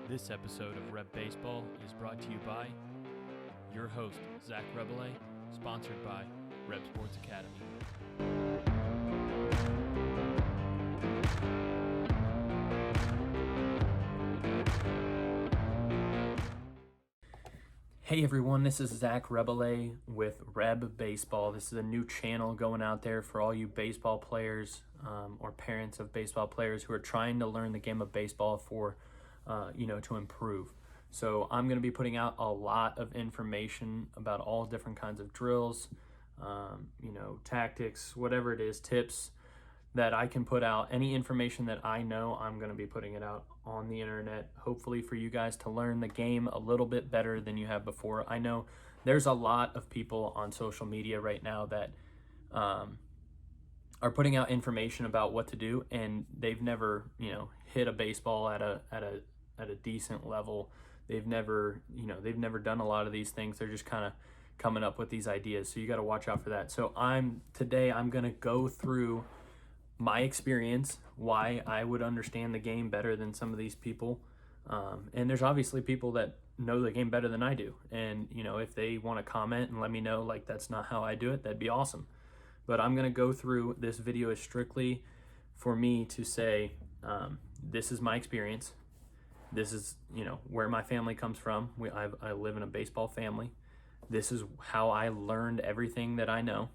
This episode of REB Baseball is brought to you by your host, Zach Rebele, sponsored by REB Sports Academy. Hey everyone, this is Zach Rebele with REB Baseball. This is a new channel going out there for all you baseball players or parents of baseball players who are trying to learn the game of baseball for to improve. So I'm going to be putting out a lot of information about all different kinds of drills, tactics, whatever it is, tips that I can put out. Any information that I know, I'm going to be putting it out on the internet, hopefully for you guys to learn the game a little bit better than you have before. I know there's a lot of people on social media right now that are putting out information about what to do, and they've never, hit a baseball at a decent level. They've never done a lot of these things. They're just kind of coming up with these ideas. So you got to watch out for that. So today I'm going to go through my experience, why I would understand the game better than some of these people. And there's obviously people that know the game better than I do. And, if they want to comment and let me know, like, that's not how I do it, that'd be awesome. But I'm going to go through, this video is strictly for me to say, this is my experience. This is, where my family comes from. I live in a baseball family. This is how I learned everything that I know.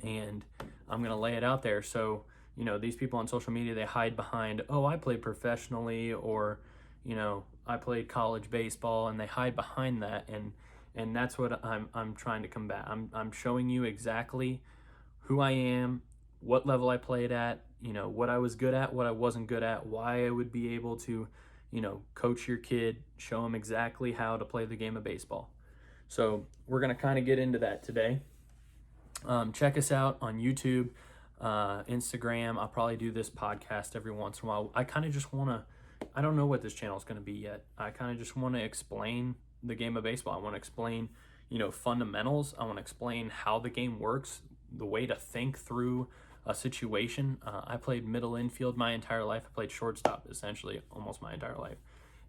And I'm going to lay it out there. So, these people on social media, they hide behind, oh, I played professionally, or, I played college baseball, and they hide behind that. And that's what I'm trying to combat. I'm showing you exactly who I am, what level I played at, what I was good at, what I wasn't good at, why I would be able to, coach your kid, show them exactly how to play the game of baseball. So we're going to kind of get into that today. Check us out on YouTube, Instagram. I'll probably do this podcast every once in a while. I kind of just want to, I don't know what this channel is going to be yet. I kind of just want to explain the game of baseball. I want to explain, fundamentals. I want to explain how the game works, the way to think through a situation. I played middle infield my entire life. I played shortstop essentially almost my entire life.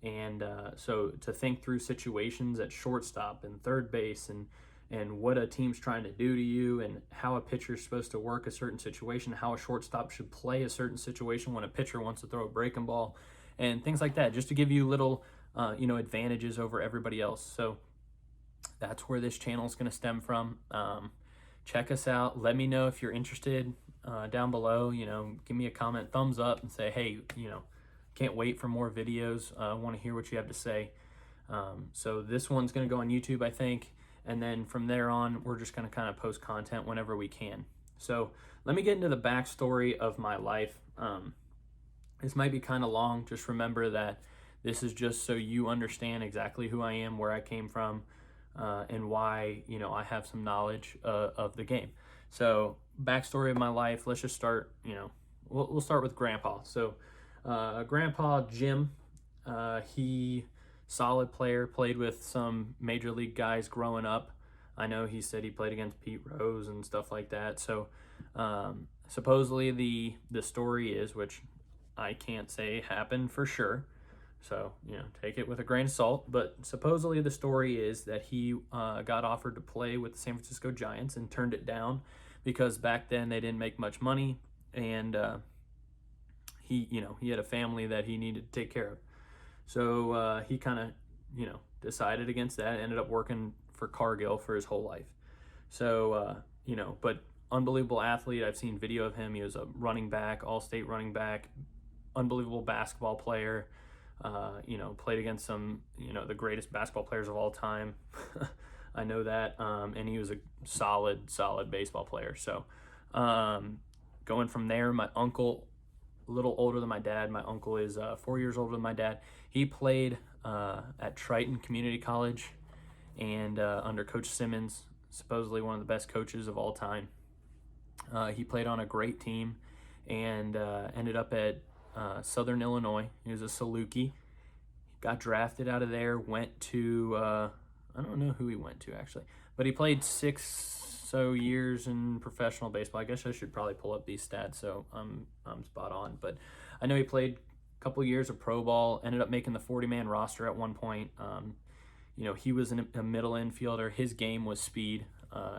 And so to think through situations at shortstop and third base and what a team's trying to do to you, and how a pitcher's supposed to work a certain situation, how a shortstop should play a certain situation when a pitcher wants to throw a breaking ball, and things like that, just to give you little, advantages over everybody else. So that's where this channel is going to stem from. Check us out. Let me know if you're interested down below. Give me a comment, thumbs up, and say, hey, can't wait for more videos. I want to hear what you have to say. So this one's going to go on YouTube, I think. And then from there on, we're just going to kind of post content whenever we can. So let me get into the backstory of my life. This might be kind of long. Just remember that this is just so you understand exactly who I am, where I came from, and why, I have some knowledge of the game. So backstory of my life, let's just start, we'll start with Grandpa. So Grandpa Jim, he solid player, played with some major league guys growing up. I know he said he played against Pete Rose and stuff like that. So supposedly the story is, which I can't say happened for sure, so take it with a grain of salt, but supposedly the story is that he got offered to play with the San Francisco Giants and turned it down because back then they didn't make much money, and he had a family that he needed to take care of. So he kind of, decided against that, ended up working for Cargill for his whole life. So, but unbelievable athlete. I've seen video of him. He was a running back, all-state running back, unbelievable basketball player, played against some, the greatest basketball players of all time. I know that. And he was a solid baseball player. So going from there, my uncle, a little older than my dad. My uncle is 4 years older than my dad. He played at Triton Community College and under Coach Simmons, supposedly one of the best coaches of all time. He played on a great team and ended up at Southern Illinois. He was a Saluki. Got drafted out of there, went to, I don't know who he went to actually, but he played 6 years in professional baseball. I guess I should probably pull up these stats so I'm spot on, but I know he played couple years of pro ball, ended up making the 40-man roster at one point. He was a middle infielder. His game was speed.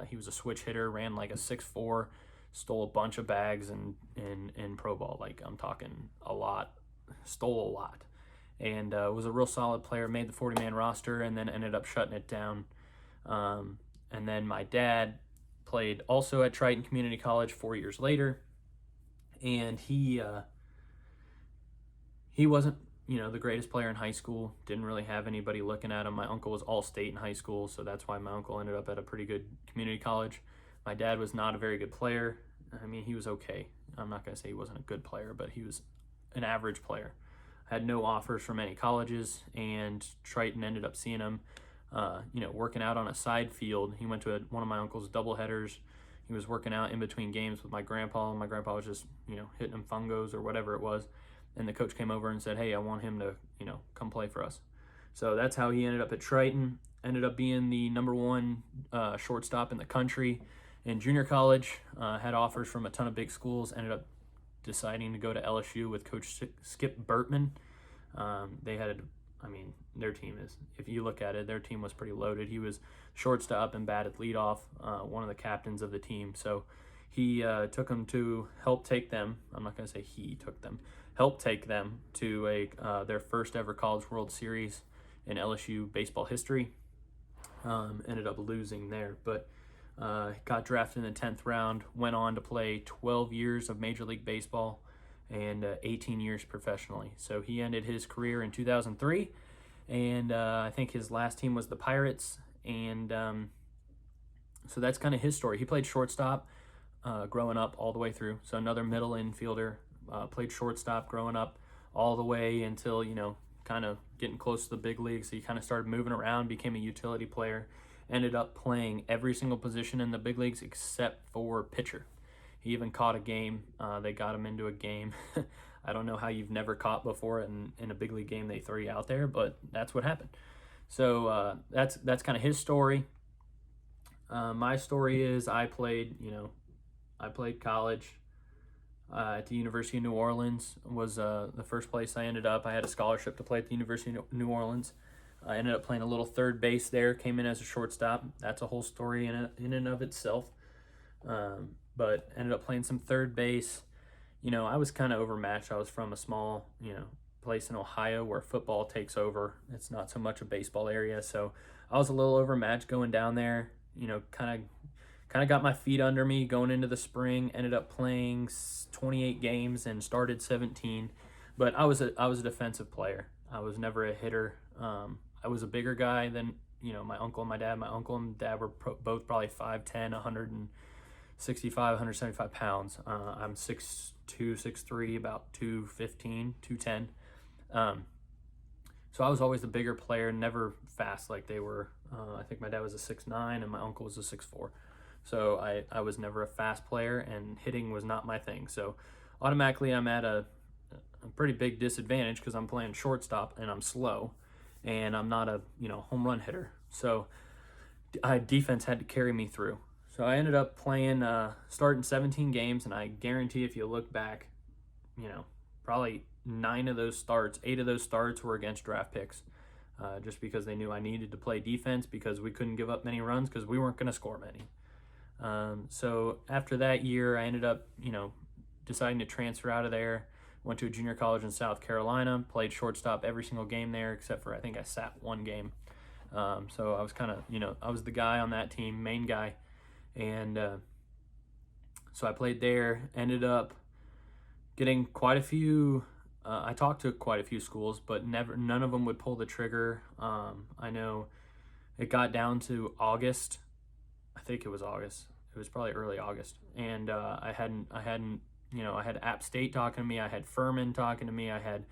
He was a switch hitter, ran like a 6'4", stole a bunch of bags in pro ball. Like, I'm talking a lot, stole a lot. And was a real solid player, made the 40-man roster, and then ended up shutting it down. And then my dad played also at Triton Community College 4 years later, and he wasn't, the greatest player in high school. Didn't really have anybody looking at him. My uncle was all-state in high school, so that's why my uncle ended up at a pretty good community college. My dad was not a very good player. I mean, he was okay. I'm not going to say he wasn't a good player, but he was an average player. Had no offers from any colleges, and Triton ended up seeing him, working out on a side field. He went to one of my uncle's doubleheaders. He was working out in between games with my grandpa, and my grandpa was just, hitting him fungos or whatever it was. And the coach came over and said, hey, I want him to, come play for us. So that's how he ended up at Triton. Ended up being the #1 shortstop in the country in junior college. Had offers from a ton of big schools. Ended up deciding to go to LSU with Coach Skip Burtman. Their team is, if you look at it, their team was pretty loaded. He was shortstop and batted leadoff, one of the captains of the team. So he took them to help take them. I'm not going to say he took them. Helped take them to their first ever College World Series in LSU baseball history. Ended up losing there, but got drafted in the 10th round, went on to play 12 years of Major League Baseball and 18 years professionally. So he ended his career in 2003, and I think his last team was the Pirates, and so that's kind of his story. He played shortstop growing up all the way through, so another middle infielder. Played shortstop growing up all the way until, kind of getting close to the big leagues. So he kind of started moving around, became a utility player, ended up playing every single position in the big leagues except for pitcher. He even caught a game. They got him into a game. I don't know how you've never caught before in a big league game. They throw you out there, but that's what happened. So that's kind of his story. My story is I played college. At the University of New Orleans was the first place I ended up. I had a scholarship to play at the University of New Orleans. I ended up playing a little third base there, came in as a shortstop. That's a whole story in and of itself. But ended up playing some third base. I was kind of overmatched. I was from a small, place in Ohio where football takes over. It's not so much a baseball area. So I was a little overmatched going down there, kind of got my feet under me going into the spring. Ended up playing 28 games and started 17, but I was a defensive player. I was never a hitter. I was a bigger guy than my uncle and my dad. My uncle and dad were both probably 5'10", 165, 175 pounds. I'm 6'2", 6'3", about 215, 210. So I was always the bigger player, never fast like they were. I think my dad was a 6'9" and my uncle was a 6'4". So I was never a fast player, and hitting was not my thing. So automatically I'm at a pretty big disadvantage because I'm playing shortstop and I'm slow, and I'm not a home run hitter. So defense had to carry me through. So I ended up playing, starting 17 games, and I guarantee if you look back, probably 8 of those starts were against draft picks. Just because they knew I needed to play defense because we couldn't give up many runs because we weren't going to score many. So after that year, I ended up, deciding to transfer out of there. Went to a junior college in South Carolina, played shortstop every single game there, except for I think I sat one game. So I was kind of, I was the guy on that team, main guy. And so I played there, ended up getting quite a few, I talked to quite a few schools, but none of them would pull the trigger. I know it got down to August. I think it was August. It was probably early August. And I had App State talking to me. I had Furman talking to me. I had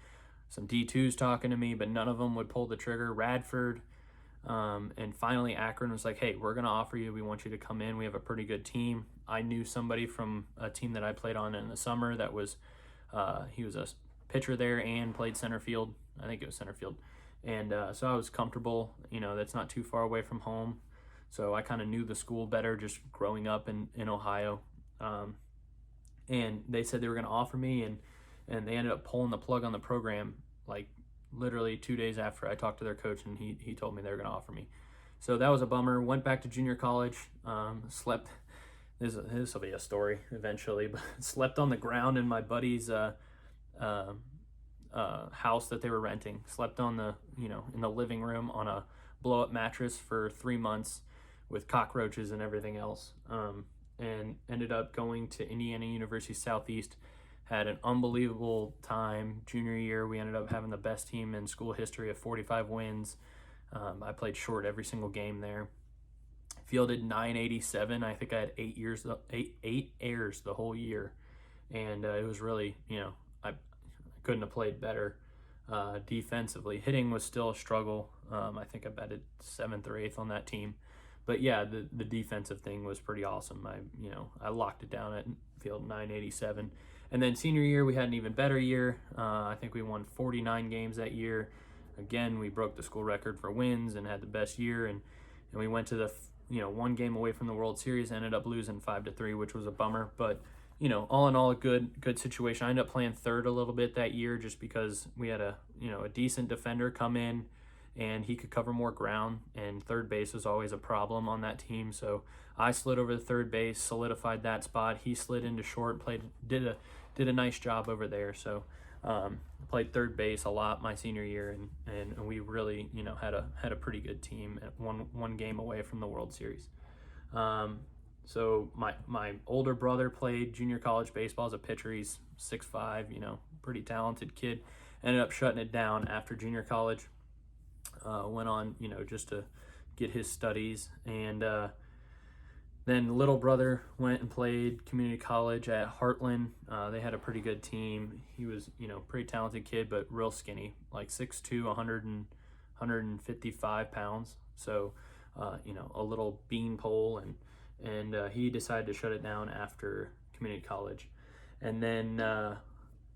some D2s talking to me, but none of them would pull the trigger. Radford. And finally Akron was like, hey, we're going to offer you. We want you to come in. We have a pretty good team. I knew somebody from a team that I played on in the summer that was, he was a pitcher there and played center field. I think it was center field. And so I was comfortable. That's not too far away from home. So I kind of knew the school better just growing up in Ohio. And they said they were going to offer me, and and they ended up pulling the plug on the program like literally 2 days after I talked to their coach, and he told me they were going to offer me. So that was a bummer. Went back to junior college, slept. This will be a story eventually, but slept on the ground in my buddy's house that they were renting. Slept on the, in the living room on a blow up mattress for 3 months with cockroaches and everything else. And ended up going to Indiana University Southeast. Had an unbelievable time junior year. We ended up having the best team in school history of 45 wins. I played short every single game there. Fielded 987. I think I had 8 errors the whole year, and it was really, I couldn't have played better defensively. Hitting was still a struggle. I think I batted 7th or 8th on that team, but yeah, the defensive thing was pretty awesome. I locked it down at field 987, and then senior year we had an even better year. I think we won 49 games that year. Again, we broke the school record for wins and had the best year, and we went to the one game away from the World Series. Ended up losing 5-3, which was a bummer, but all in all, a good situation. I ended up playing third a little bit that year just because we had a decent defender come in, and he could cover more ground, and third base was always a problem on that team. So I slid over to third base, solidified that spot. He slid into short, did a nice job over there. So played third base a lot my senior year, and we really had a pretty good team at one game away from the World Series. So my older brother played junior college baseball as a pitcher. He's 6'5", pretty talented kid. Ended up shutting it down after junior college. Went on, just to get his studies. And then little brother went and played community college at Heartland. They had a pretty good team. He was, pretty talented kid, but real skinny, like 6'2", 155 pounds. So, a little beanpole, and he decided to shut it down after community college. And then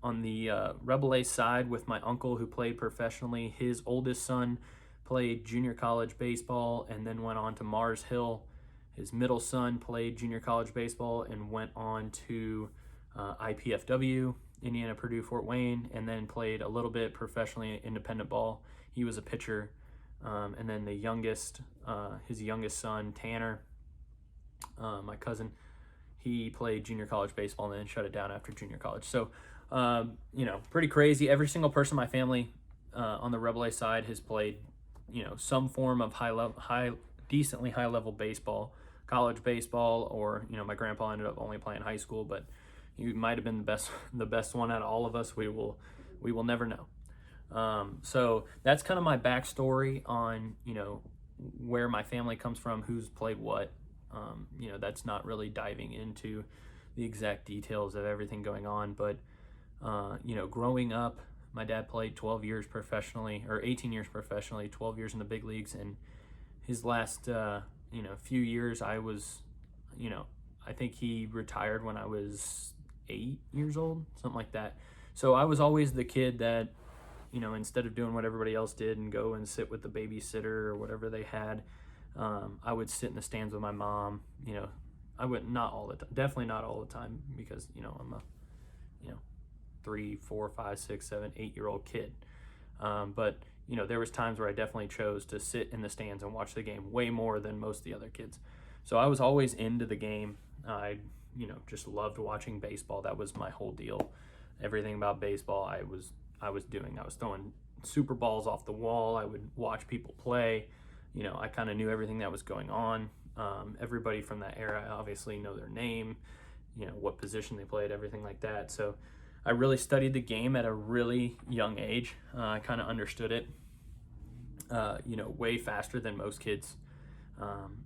on the Rebel A side, with my uncle who played professionally, his oldest son played junior college baseball and then went on to Mars Hill. His middle son played junior college baseball and went on to IPFW, Indiana, Purdue, Fort Wayne, and then played a little bit professionally in independent ball. He was a pitcher. And then his youngest son, Tanner, my cousin, he played junior college baseball and then shut it down after junior college. So, pretty crazy. Every single person in my family on the Rebel A side has played, some form of decently high level baseball, college baseball, or my grandpa ended up only playing high school, but he might have been the best one out of all of us. We will never know. So that's kind of my backstory on where my family comes from, who's played what. That's not really diving into the exact details of everything going on, but growing up, my dad played 12 years professionally, or 18 years professionally, 12 years in the big leagues, and his last few years I was, I think he retired when I was 8 years old, something like that. So I was always the kid that, instead of doing what everybody else did and go and sit with the babysitter or whatever they had, I would sit in the stands with my mom. I would, not all the time, definitely not all the time, because I'm a 3, 4, 5, 6, 7, 8-year-old kid. But there was times where I definitely chose to sit in the stands and watch the game way more than most of the other kids. So I was always into the game. I just loved watching baseball. That was my whole deal. Everything about baseball I was doing. I was throwing super balls off the wall. I would watch people play. I kind of knew everything that was going on. Everybody from that era, I obviously know their name, what position they played, everything like that. So I really studied the game at a really young age. I kind of understood it, way faster than most kids.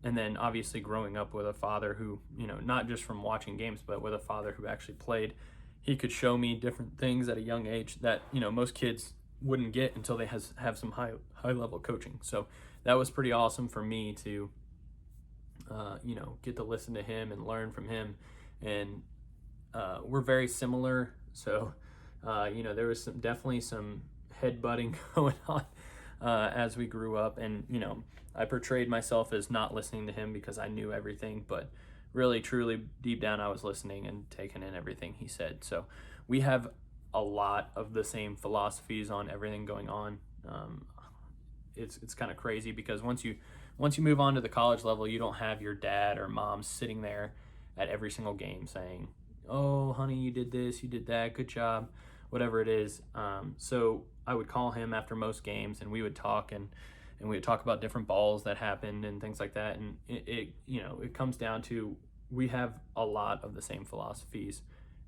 And then obviously growing up with a father who, not just from watching games, but with a father who actually played, he could show me different things at a young age that, most kids wouldn't get until they have some high level coaching. So that was pretty awesome for me to, get to listen to him and learn from him. And we're very similar. So, there was definitely some headbutting going on as we grew up. And, I portrayed myself as not listening to him because I knew everything, but really, truly, deep down, I was listening and taking in everything he said. So we have a lot of the same philosophies on everything going on. It's kind of crazy because once you move on to the college level, you don't have your dad or mom sitting there at every single game saying, "Oh, honey, you did this, you did that, good job," whatever it is. So I would call him after most games, and we would talk and we would talk about different balls that happened and things like that. And it comes down to, we have a lot of the same philosophies,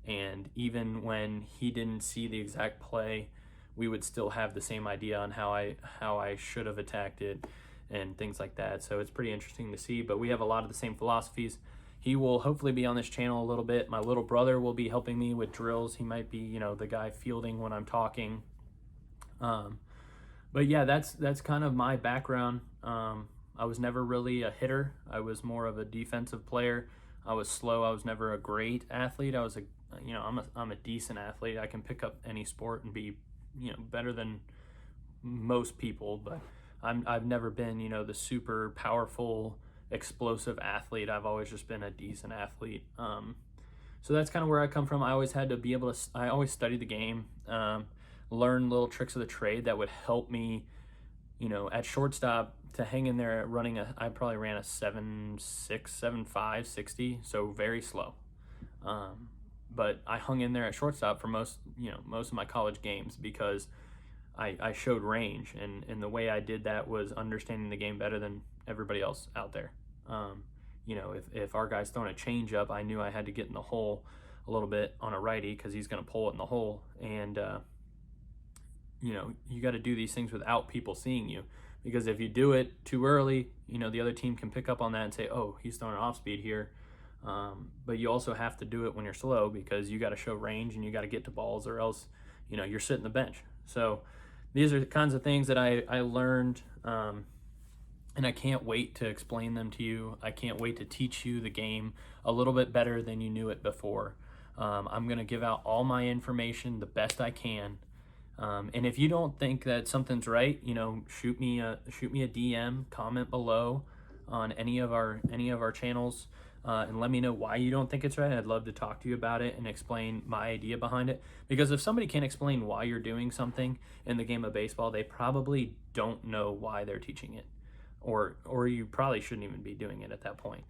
and even when he didn't see the exact play, we would still have the same idea on how I should have attacked it and things like that. So it's pretty interesting to see, but we have a lot of the same philosophies. He will hopefully be on this channel a little bit. My little brother will be helping me with drills. He might be, the guy fielding when I'm talking. But yeah, that's kind of my background. I was never really a hitter. I was more of a defensive player. I was slow. I was never a great athlete. I'm a decent athlete. I can pick up any sport and be, better than most people, but I've never been, the super powerful, explosive athlete. I've always just been a decent athlete. So that's kind of where I come from. I always had to be able to, I always studied the game, learn little tricks of the trade that would help me, at shortstop to hang in there running I probably ran a 7.6, 7.5, 60, so very slow. But I hung in there at shortstop for most of my college games because I showed range, and the way I did that was understanding the game better than everybody else out there. If our guy's throwing a change up, I knew I had to get in the hole a little bit on a righty because he's going to pull it in the hole. And, you got to do these things without people seeing you, because if you do it too early, the other team can pick up on that and say, "Oh, he's throwing an off speed here." But you also have to do it when you're slow, because you got to show range and you got to get to balls, or else, you're sitting the bench. So these are the kinds of things that I learned, and I can't wait to explain them to you. I can't wait to teach you the game a little bit better than you knew it before. I'm going to give out all my information the best I can. And if you don't think that something's right, shoot me a DM, comment below on any of our channels, and let me know why you don't think it's right. I'd love to talk to you about it and explain my idea behind it. Because if somebody can't explain why you're doing something in the game of baseball, they probably don't know why they're teaching it, or you probably shouldn't even be doing it at that point.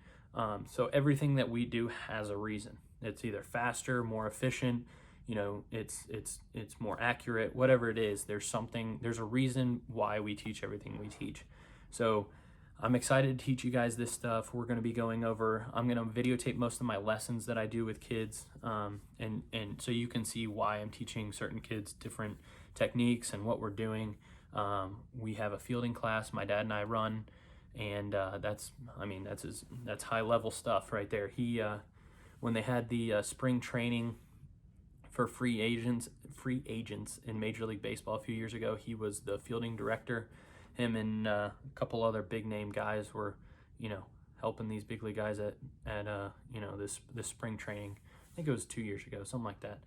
So everything that we do has a reason. It's either faster, more efficient, it's more accurate, whatever it is. There's a reason why we teach everything we teach. So I'm excited to teach you guys this stuff. I'm going to videotape most of my lessons that I do with kids, and so you can see why I'm teaching certain kids different techniques and what we're doing. We have a fielding class my dad and I run, and that's high level stuff right there. When they had the spring training for free agents in Major League Baseball a few years ago, he was the fielding director. Him and a couple other big name guys were, helping these big league guys at this spring training. I think it was 2 years ago, something like that.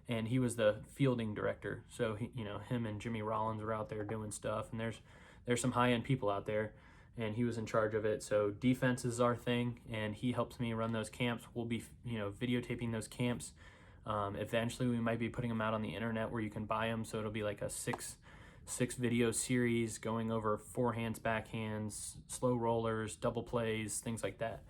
And he was the fielding director. So him and Jimmy Rollins were out there doing stuff. And there's some high end people out there, and he was in charge of it. So defense is our thing, and he helps me run those camps. We'll be videotaping those camps. Eventually, we might be putting them out on the internet where you can buy them. So it'll be like a six video series going over forehands, backhands, slow rollers, double plays, things like that.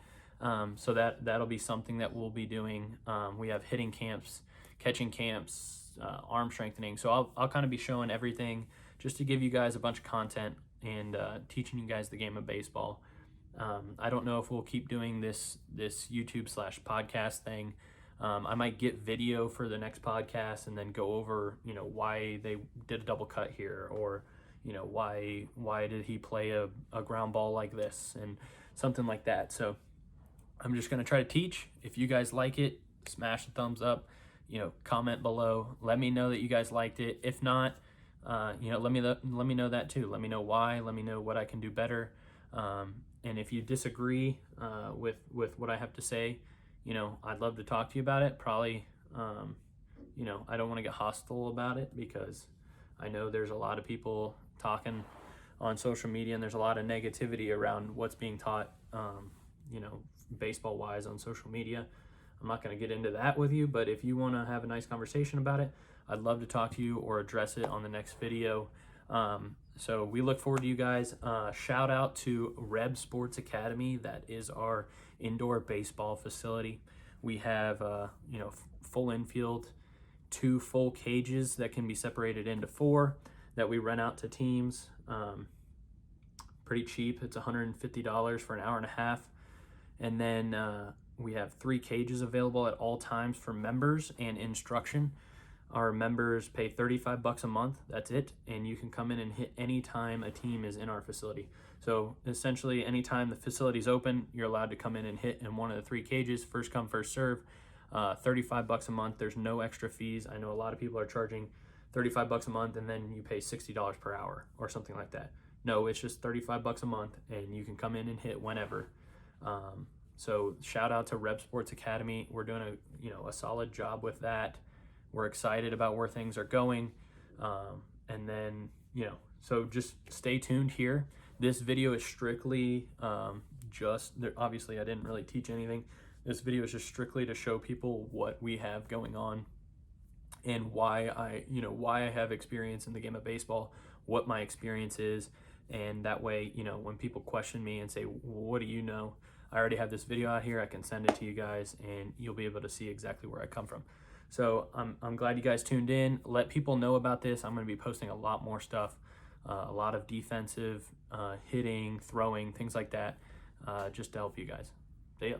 So that'll be something that we'll be doing. We have hitting camps, catching camps, arm strengthening. So I'll kind of be showing everything just to give you guys a bunch of content and teaching you guys the game of baseball. I don't know if we'll keep doing this YouTube/podcast thing. I might get video for the next podcast and then go over, why they did a double cut here, or, why did he play a ground ball like this, and something like that. So I'm just going to try to teach. If you guys like it, smash the thumbs up, comment below. Let me know that you guys liked it. If not, let me know that too. Let me know why. Let me know what I can do better. And if you disagree with what I have to say, I'd love to talk to you about it. Probably, I don't want to get hostile about it, because I know there's a lot of people talking on social media, and there's a lot of negativity around what's being taught, baseball wise on social media. I'm not going to get into that with you, but if you want to have a nice conversation about it, I'd love to talk to you or address it on the next video. So we look forward to you guys. Shout out to REB Sports Academy. That is our indoor baseball facility. We have, full infield, 2 full cages that can be separated into 4 that we rent out to teams. Pretty cheap. It's $150 for an hour and a half. And then we have 3 cages available at all times for members and instruction. Our members pay $35 a month. That's it. And you can come in and hit anytime a team is in our facility. So essentially, anytime the facility's open, you're allowed to come in and hit in one of the 3 cages. First come, first serve. $35 a month. There's no extra fees. I know a lot of people are charging $35 a month and then you pay $60 per hour or something like that. No, it's just $35 a month and you can come in and hit whenever. So shout out to REB Sports Academy. We're doing a solid job with that. We're excited about where things are going. And then, so just stay tuned here. This video is strictly obviously I didn't really teach anything. This video is just strictly to show people what we have going on and why I have experience in the game of baseball, what my experience is. And that way, when people question me and say, what do you know? I already have this video out here. I can send it to you guys and you'll be able to see exactly where I come from. So I'm glad you guys tuned in. Let people know about this. I'm going to be posting a lot more stuff, a lot of defensive, hitting, throwing, things like that, just to help you guys. See ya.